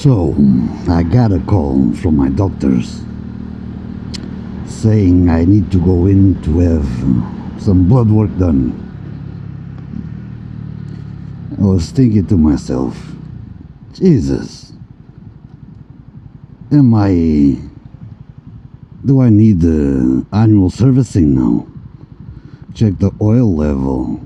So, I got a call from my doctors saying I need to go in to have some blood work done. I was thinking to myself, Jesus, do I need annual servicing now? Check the oil level,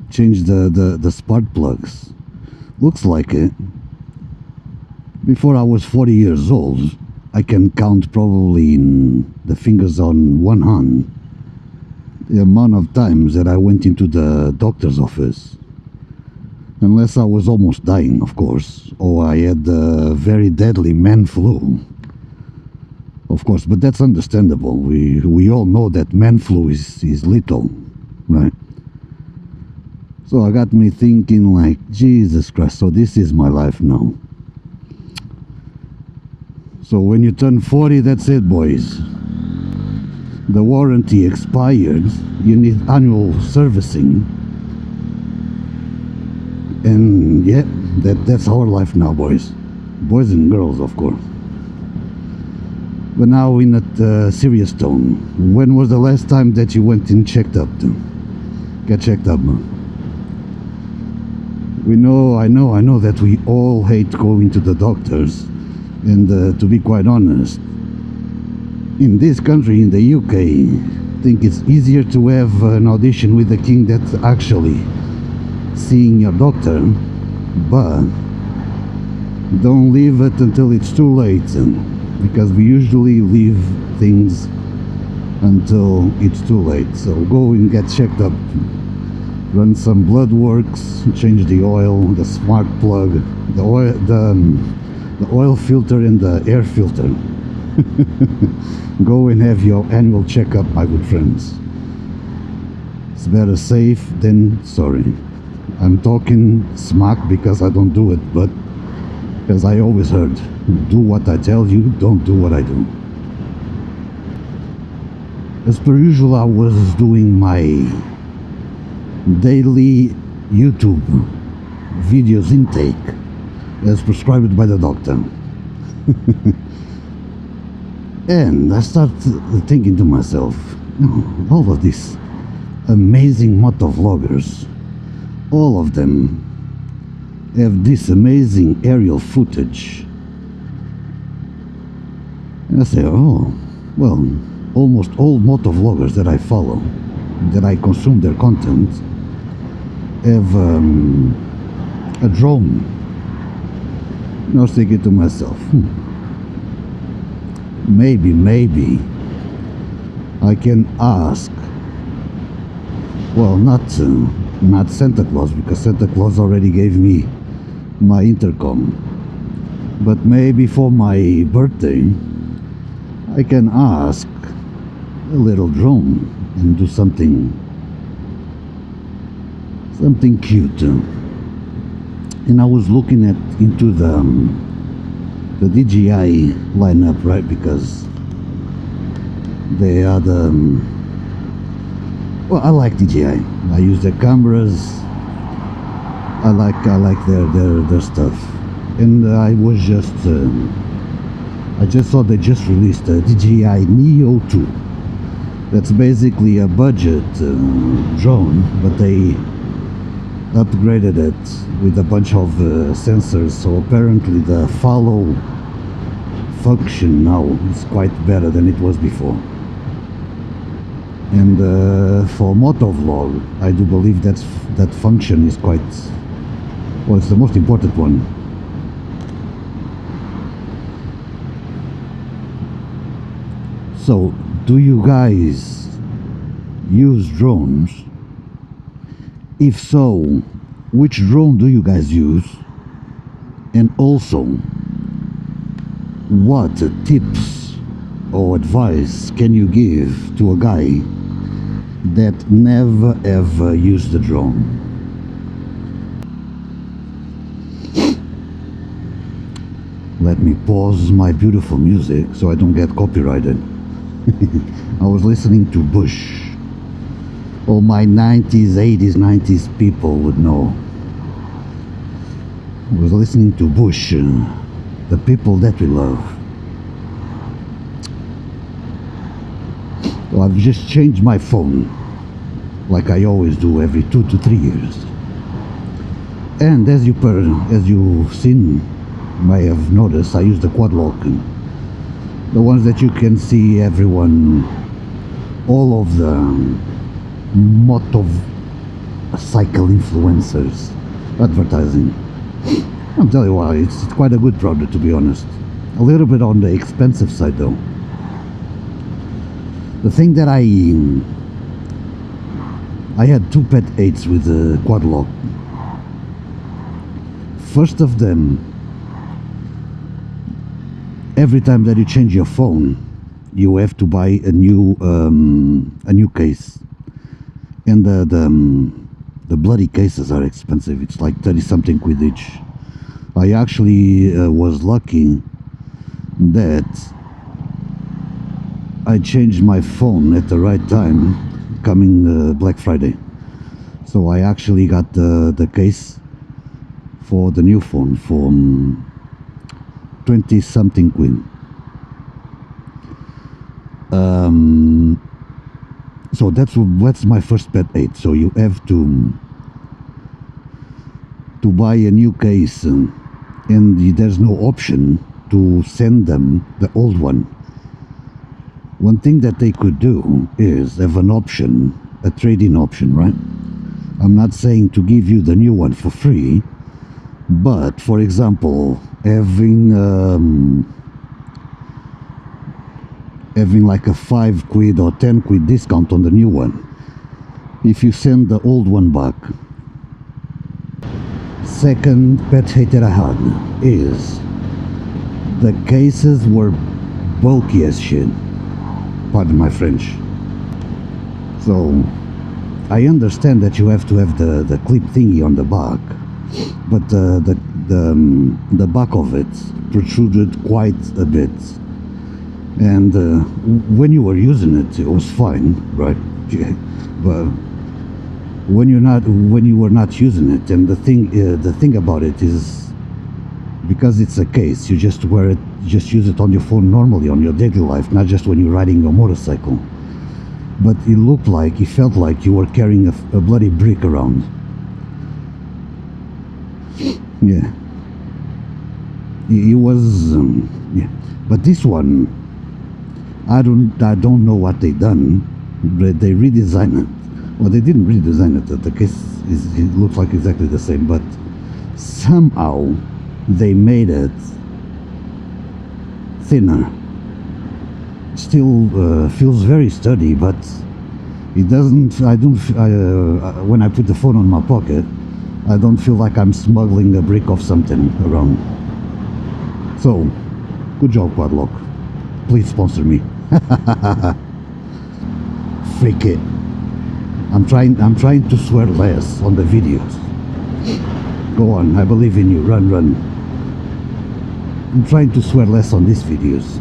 change the spark plugs. Looks like it. Before I was 40 years old, I can count probably in the fingers on one hand the amount of times that I went into the doctor's office. Unless I was almost dying, of course, or I had the very deadly man flu. Of course, but that's understandable. We all know that man flu is lethal, right? So I got me thinking like, Jesus Christ, so this is my life now. So when you turn 40, that's it, boys. The warranty expired. You need annual servicing. And yeah, that's our life now, boys. Boys and girls, of course. But now in a serious tone. When was the last time that you went and checked up to? Get checked up, man. I know that we all hate going to the doctors. And to be quite honest, in this country, in the UK, I think it's easier to have an audition with the king than actually seeing your doctor. But don't leave it until it's too late, because we usually leave things until it's too late. So go and get checked up, run some blood works, change the oil, the spark plug, the oil filter and the air filter. Go and have your annual checkup, my good friends. It's better safe than sorry. I'm talking smack because I don't do it, but as I always heard, do what I tell you, don't do what I do. As per usual, I was doing my daily YouTube videos intake as prescribed by the doctor. And I started thinking to myself, all of these amazing motovloggers, all of them have this amazing aerial footage. And I say, oh, well, almost all motovloggers that I follow, that I consume their content, have a drone. And I was thinking to myself, maybe I can ask, well, not Santa Claus, because Santa Claus already gave me my intercom, but maybe for my birthday I can ask a little drone and do something cute. And I was looking into the DJI lineup, right? Because they are well, I like DJI. I use their cameras. I like their stuff. And I just saw they just released a DJI Neo 2. That's basically a budget drone, but they upgraded it with a bunch of sensors. So apparently the follow function now is quite better than it was before. And for motovlog, I do believe that function is quite, well, it's the most important one. So, do you guys use drones? If so, which drone do you guys use? And also, what tips or advice can you give to a guy that never ever used the drone? Let me pause my beautiful music so I don't get copyrighted. I was listening to Bush. All my 90s, 80s, 90s people would know. I was listening to Bush the people that we love. Well, I've just changed my phone, like I always do every 2 to 3 years. And as you've seen, may have noticed, I use the quad lock, the ones that you can see everyone, all of the motorcycle influencers advertising. I'll tell you why, it's quite a good product, to be honest. A little bit on the expensive side though. The thing that I had two pet 8s with the quad lock. First of them, every time that you change your phone, you have to buy a new case, and the bloody cases are expensive. It's like 30 something quid each. I actually was lucky that I changed my phone at the right time, coming Black Friday. So I actually got the case for the new phone for 20 something quid. So that's my first pet 8. So you have to buy a new case, and there's no option to send them the old one. One thing that they could do is have an option, a trade-in option, right? I'm not saying to give you the new one for free, but for example, having like a 5 quid or 10 quid discount on the new one if you send the old one back. Second pet hate that I had is the cases were bulky as shit, pardon my French. So I understand that you have to have the clip thingy on the back, but the back of it protruded quite a bit, and when you were using it, it was fine, right? But when you were not using it, and the thing about it is, because it's a case, you just wear it, just use it on your phone normally, on your daily life, not just when you're riding your motorcycle. But it felt like you were carrying a bloody brick around. Yeah, it was yeah. But this one, I don't know what they done, but they redesigned it. Well, they didn't redesign it. The case it looks like exactly the same, but somehow they made it thinner. Still feels very sturdy, but it doesn't. When I put the phone on my pocket, I don't feel like I'm smuggling a brick of something around. So, good job, Quadlock. Please sponsor me. Freak it. I'm trying to swear less on the videos. Go on, I believe in you. Run. I'm trying to swear less on these videos.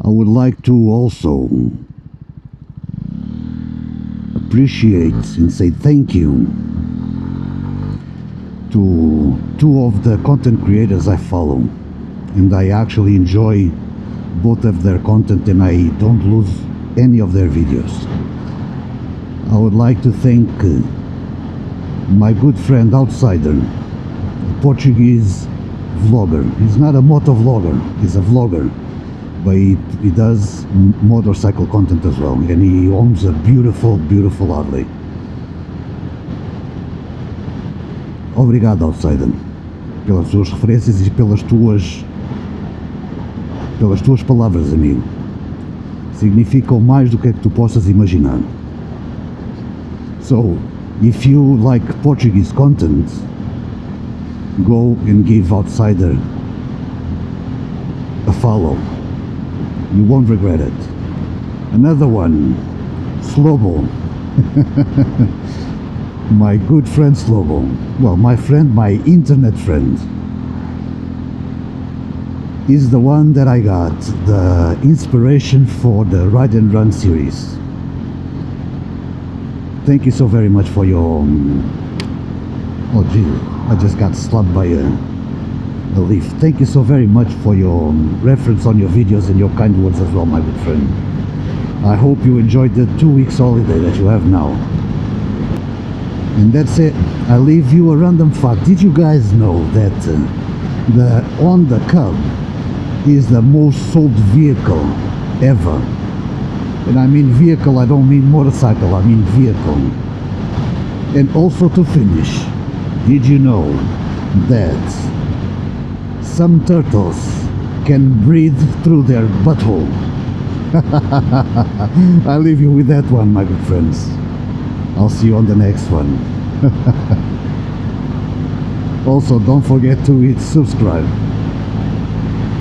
I would like to also appreciate and say thank you to two of the content creators I follow, and I actually enjoy both of their content, and I don't lose any of their videos. I would like to thank my good friend Outsider, a Portuguese vlogger. He's not a moto vlogger, he's a vlogger, but he does motorcycle content as well, and he owns a beautiful Harley. Obrigado, Outsider, pelas suas referências e pelas tuas palavras, amigo. Significam mais do que tu possas imaginar. So, if you like Portuguese content, go and give Outsider a follow. You won't regret it. Another one, SLOBO. My good friend SLOBO. Well, my internet friend, is the one that I got the inspiration for the Ride and Rant series. Thank you so very much for your oh gee, I just got slapped by a belief. Thank you so very much for your reference on your videos and your kind words as well, my good friend. I hope you enjoyed the 2 weeks holiday that you have now. And that's it. I leave you a random fact. Did you guys know that the Honda Cub is the most sold vehicle ever? And I mean vehicle, I don't mean motorcycle, I mean vehicle. And also, to finish, did you know that some turtles can breathe through their butthole? I leave you with that one, my good friends. I'll see you on the next one. Also, don't forget to hit subscribe.